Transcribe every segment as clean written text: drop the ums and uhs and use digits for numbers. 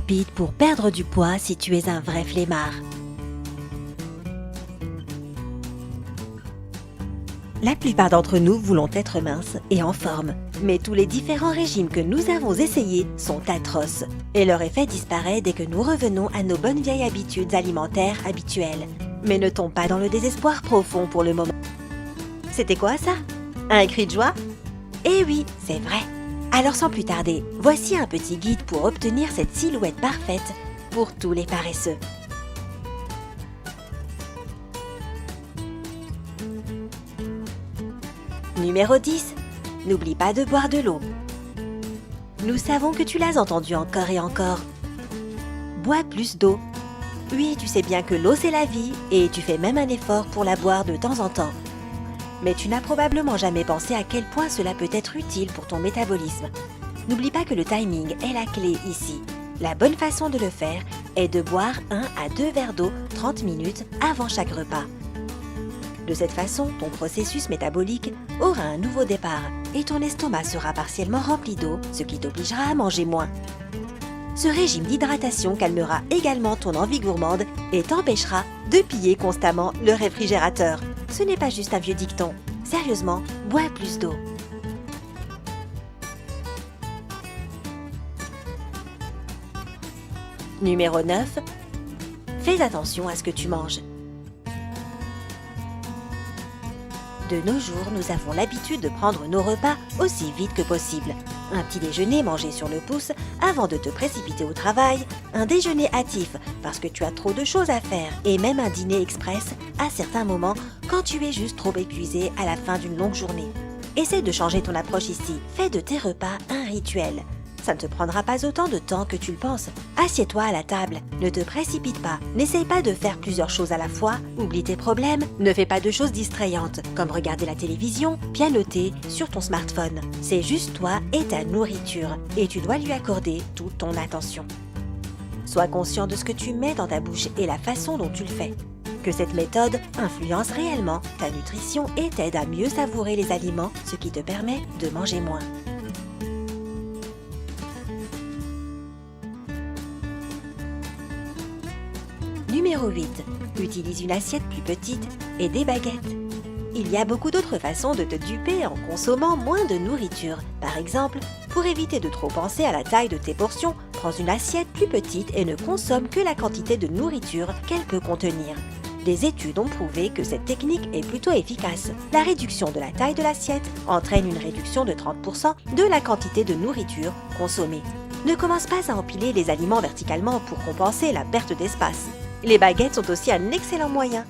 rapide pour perdre du poids si tu es un vrai flemmard. La plupart d'entre nous voulons être minces et en forme, mais tous les différents régimes que nous avons essayés sont atroces et leur effet disparaît dès que nous revenons à nos bonnes vieilles habitudes alimentaires habituelles. Mais ne tombe pas dans le désespoir profond pour le moment. C'était quoi ça? Un cri de joie? Eh oui, c'est vrai. Alors sans plus tarder, voici un petit guide pour obtenir cette silhouette parfaite pour tous les paresseux. Numéro 10. N'oublie pas de boire de l'eau. Nous savons que tu l'as entendu encore et encore. Bois plus d'eau. Oui, tu sais bien que l'eau c'est la vie et tu fais même un effort pour la boire de temps en temps. Mais tu n'as probablement jamais pensé à quel point cela peut être utile pour ton métabolisme. N'oublie pas que le timing est la clé ici. La bonne façon de le faire est de boire 1 à 2 verres d'eau 30 minutes avant chaque repas. De cette façon, ton processus métabolique aura un nouveau départ et ton estomac sera partiellement rempli d'eau, ce qui t'obligera à manger moins. Ce régime d'hydratation calmera également ton envie gourmande et t'empêchera de piller constamment le réfrigérateur. Ce n'est pas juste un vieux dicton. Sérieusement, bois plus d'eau. Numéro 9. Fais attention à ce que tu manges. De nos jours, nous avons l'habitude de prendre nos repas aussi vite que possible. Un petit déjeuner mangé sur le pouce avant de te précipiter au travail, un déjeuner hâtif parce que tu as trop de choses à faire et même un dîner express à certains moments quand tu es juste trop épuisé à la fin d'une longue journée. Essaie de changer ton approche ici. Fais de tes repas un rituel. Ça ne te prendra pas autant de temps que tu le penses. Assieds-toi à la table, ne te précipite pas, n'essaye pas de faire plusieurs choses à la fois, oublie tes problèmes, ne fais pas de choses distrayantes, comme regarder la télévision, pianoter sur ton smartphone. C'est juste toi et ta nourriture, et tu dois lui accorder toute ton attention. Sois conscient de ce que tu mets dans ta bouche et la façon dont tu le fais. Que cette méthode influence réellement ta nutrition et t'aide à mieux savourer les aliments, ce qui te permet de manger moins. Numéro 8. Utilise une assiette plus petite et des baguettes. Il y a beaucoup d'autres façons de te duper en consommant moins de nourriture. Par exemple, pour éviter de trop penser à la taille de tes portions, prends une assiette plus petite et ne consomme que la quantité de nourriture qu'elle peut contenir. Des études ont prouvé que cette technique est plutôt efficace. La réduction de la taille de l'assiette entraîne une réduction de 30% de la quantité de nourriture consommée. Ne commence pas à empiler les aliments verticalement pour compenser la perte d'espace. Les baguettes sont aussi un excellent moyen.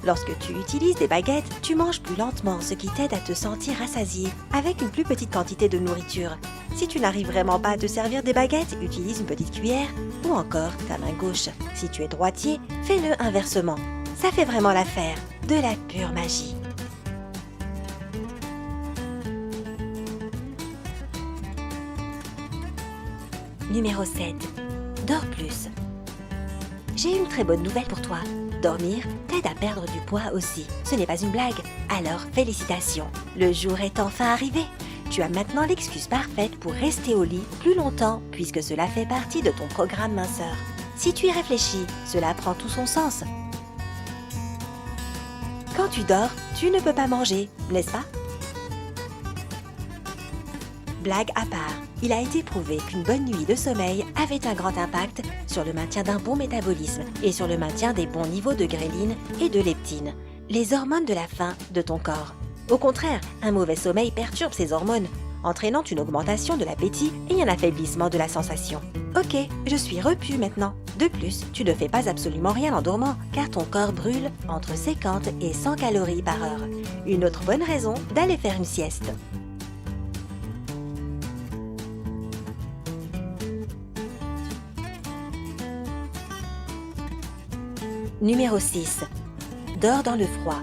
Lorsque tu utilises des baguettes, tu manges plus lentement, ce qui t'aide à te sentir rassasié avec une plus petite quantité de nourriture. Si tu n'arrives vraiment pas à te servir des baguettes, utilise une petite cuillère ou encore ta main gauche. Si tu es droitier, fais-le inversement. Ça fait vraiment l'affaire, de la pure magie. Numéro 7. Dors plus. J'ai une très bonne nouvelle pour toi. Dormir t'aide à perdre du poids aussi. Ce n'est pas une blague. Alors félicitations. Le jour est enfin arrivé. Tu as maintenant l'excuse parfaite pour rester au lit plus longtemps puisque cela fait partie de ton programme minceur. Si tu y réfléchis, cela prend tout son sens. Quand tu dors, tu ne peux pas manger, n'est-ce pas? Blague à part, il a été prouvé qu'une bonne nuit de sommeil avait un grand impact sur le maintien d'un bon métabolisme et sur le maintien des bons niveaux de gréline et de leptine, les hormones de la faim de ton corps. Au contraire, un mauvais sommeil perturbe ces hormones, entraînant une augmentation de l'appétit et un affaiblissement de la sensation. Ok, je suis repu maintenant. De plus, tu ne fais pas absolument rien en dormant, car ton corps brûle entre 50 et 100 calories par heure. Une autre bonne raison d'aller faire une sieste. Numéro 6. Dors dans le froid.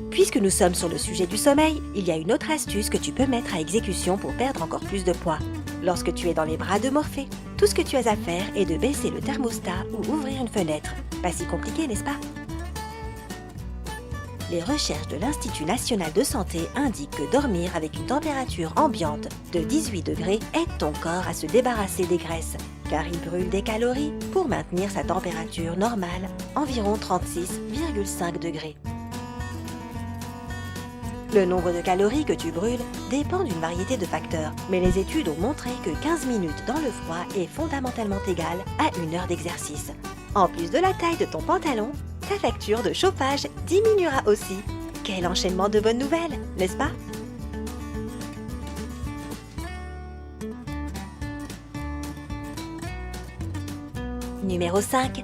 Puisque nous sommes sur le sujet du sommeil, il y a une autre astuce que tu peux mettre à exécution pour perdre encore plus de poids. Lorsque tu es dans les bras de Morphée, tout ce que tu as à faire est de baisser le thermostat ou ouvrir une fenêtre. Pas si compliqué, n'est-ce pas? Les recherches de l'Institut national de santé indiquent que dormir avec une température ambiante de 18 degrés aide ton corps à se débarrasser des graisses, car il brûle des calories pour maintenir sa température normale, environ 36,5 degrés. Le nombre de calories que tu brûles dépend d'une variété de facteurs, mais les études ont montré que 15 minutes dans le froid est fondamentalement égal à 1 heure d'exercice. En plus de la taille de ton pantalon, ta facture de chauffage diminuera aussi. Quel enchaînement de bonnes nouvelles, n'est-ce pas? Numéro 5.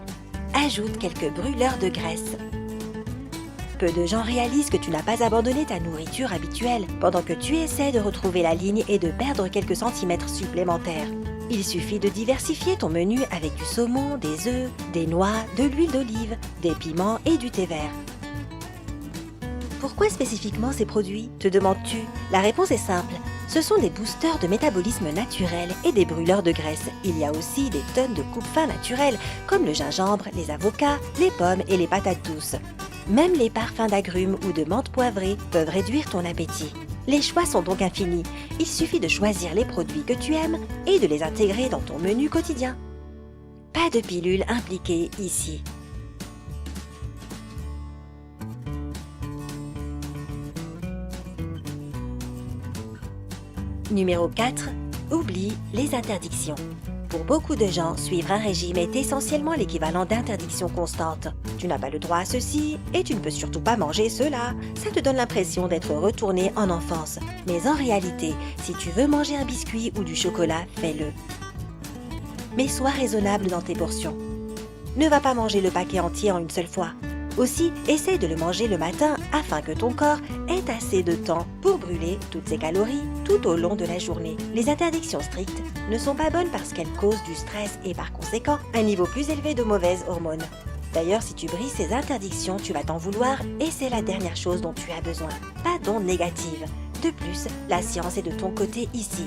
Ajoute quelques brûleurs de graisse. Peu de gens réalisent que tu n'as pas abandonné ta nourriture habituelle pendant que tu essaies de retrouver la ligne et de perdre quelques centimètres supplémentaires. Il suffit de diversifier ton menu avec du saumon, des œufs, des noix, de l'huile d'olive, des piments et du thé vert. Pourquoi spécifiquement ces produits, te demandes-tu? La réponse est simple. Ce sont des boosters de métabolisme naturel et des brûleurs de graisse. Il y a aussi des tonnes de coupe-faim naturels comme le gingembre, les avocats, les pommes et les patates douces. Même les parfums d'agrumes ou de menthe poivrée peuvent réduire ton appétit. Les choix sont donc infinis. Il suffit de choisir les produits que tu aimes et de les intégrer dans ton menu quotidien. Pas de pilules impliquées ici. Numéro 4. Oublie les interdictions. Pour beaucoup de gens, suivre un régime est essentiellement l'équivalent d'interdiction constante. Tu n'as pas le droit à ceci et tu ne peux surtout pas manger cela. Ça te donne l'impression d'être retourné en enfance. Mais en réalité, si tu veux manger un biscuit ou du chocolat, fais-le. Mais sois raisonnable dans tes portions. Ne va pas manger le paquet entier en une seule fois. Aussi, essaye de le manger le matin afin que ton corps ait assez de temps pour brûler toutes ses calories tout au long de la journée. Les interdictions strictes ne sont pas bonnes parce qu'elles causent du stress et par conséquent un niveau plus élevé de mauvaises hormones. D'ailleurs, si tu brises ces interdictions, tu vas t'en vouloir et c'est la dernière chose dont tu as besoin. Pas d'ondes négatives. De plus, la science est de ton côté ici.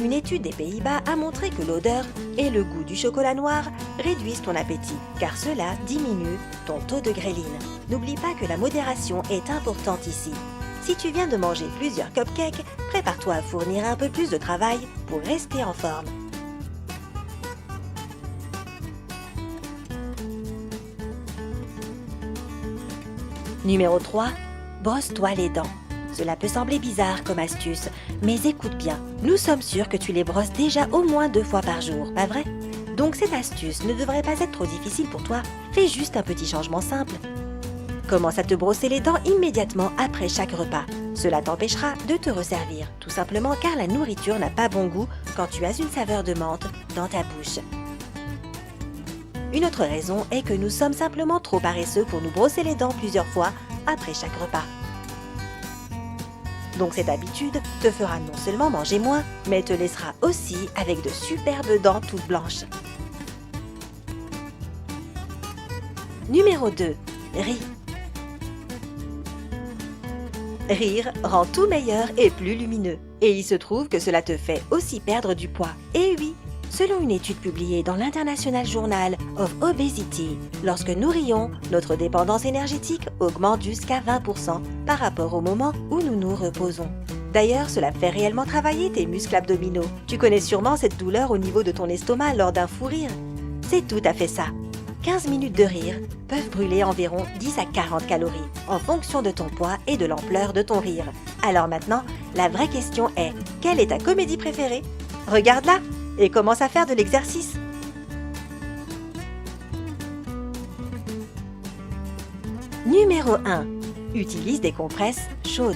Une étude des Pays-Bas a montré que l'odeur et le goût du chocolat noir réduisent ton appétit, car cela diminue ton taux de gréline. N'oublie pas que la modération est importante ici. Si tu viens de manger plusieurs cupcakes, prépare-toi à fournir un peu plus de travail pour rester en forme. Numéro 3. Brosse-toi les dents. Cela peut sembler bizarre comme astuce, mais écoute bien, nous sommes sûrs que tu les brosses déjà au moins 2 fois par jour, pas vrai? Donc cette astuce ne devrait pas être trop difficile pour toi, fais juste un petit changement simple. Commence à te brosser les dents immédiatement après chaque repas. Cela t'empêchera de te resservir, tout simplement car la nourriture n'a pas bon goût quand tu as une saveur de menthe dans ta bouche. Une autre raison est que nous sommes simplement trop paresseux pour nous brosser les dents plusieurs fois après chaque repas. Donc cette habitude te fera non seulement manger moins, mais te laissera aussi avec de superbes dents toutes blanches. Numéro 2. Ris. Rire rend tout meilleur et plus lumineux. Et il se trouve que cela te fait aussi perdre du poids. Et oui, selon une étude publiée dans l'International Journal of Obesity, lorsque nous rions, notre dépendance énergétique augmente jusqu'à 20% par rapport au moment où nous nous reposons. D'ailleurs, cela fait réellement travailler tes muscles abdominaux. Tu connais sûrement cette douleur au niveau de ton estomac lors d'un fou rire. C'est tout à fait ça. 15 minutes de rire peuvent brûler environ 10 à 40 calories en fonction de ton poids et de l'ampleur de ton rire. Alors maintenant, la vraie question est, quelle est ta comédie préférée? Regarde-la et commence à faire de l'exercice. Numéro 1. Utilise des compresses chaudes.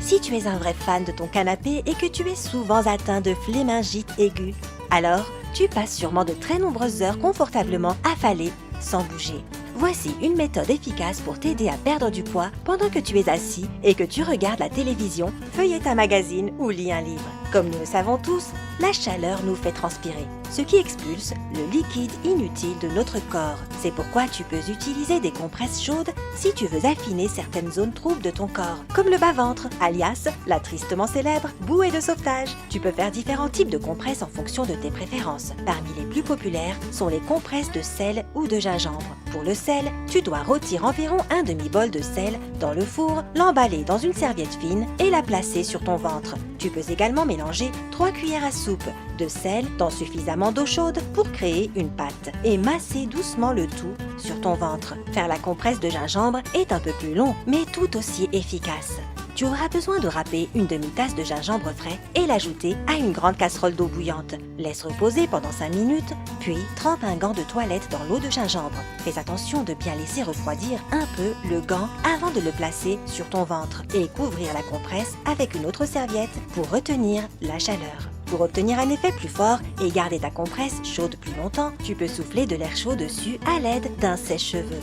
Si tu es un vrai fan de ton canapé et que tu es souvent atteint de flémingite aiguë, alors tu passes sûrement de très nombreuses heures confortablement affalé sans bouger. Voici une méthode efficace pour t'aider à perdre du poids pendant que tu es assis et que tu regardes la télévision, feuillettes un magazine ou lis un livre. Comme nous le savons tous, La chaleur nous fait transpirer, ce qui expulse le liquide inutile de notre corps. C'est pourquoi tu peux utiliser des compresses chaudes si tu veux affiner certaines zones troubles de ton corps, comme le bas-ventre, alias la tristement célèbre bouée de sauvetage. Tu peux faire différents types de compresses en fonction de tes préférences. Parmi les plus populaires sont les compresses de sel ou de gingembre. Pour le sel, tu dois rôtir environ un demi-bol de sel dans le four, l'emballer dans une serviette fine et la placer sur ton ventre. Tu peux également mélanger 3 cuillères à soupe de sel dans suffisamment d'eau chaude pour créer une pâte et masser doucement le tout sur ton ventre. Faire la compresse de gingembre est un peu plus long, mais tout aussi efficace. Tu auras besoin de râper une demi-tasse de gingembre frais et l'ajouter à une grande casserole d'eau bouillante. Laisse reposer pendant 5 minutes, puis trempe un gant de toilette dans l'eau de gingembre. Fais attention de bien laisser refroidir un peu le gant avant de le placer sur ton ventre et couvrir la compresse avec une autre serviette pour retenir la chaleur. Pour obtenir un effet plus fort et garder ta compresse chaude plus longtemps, tu peux souffler de l'air chaud dessus à l'aide d'un sèche-cheveux.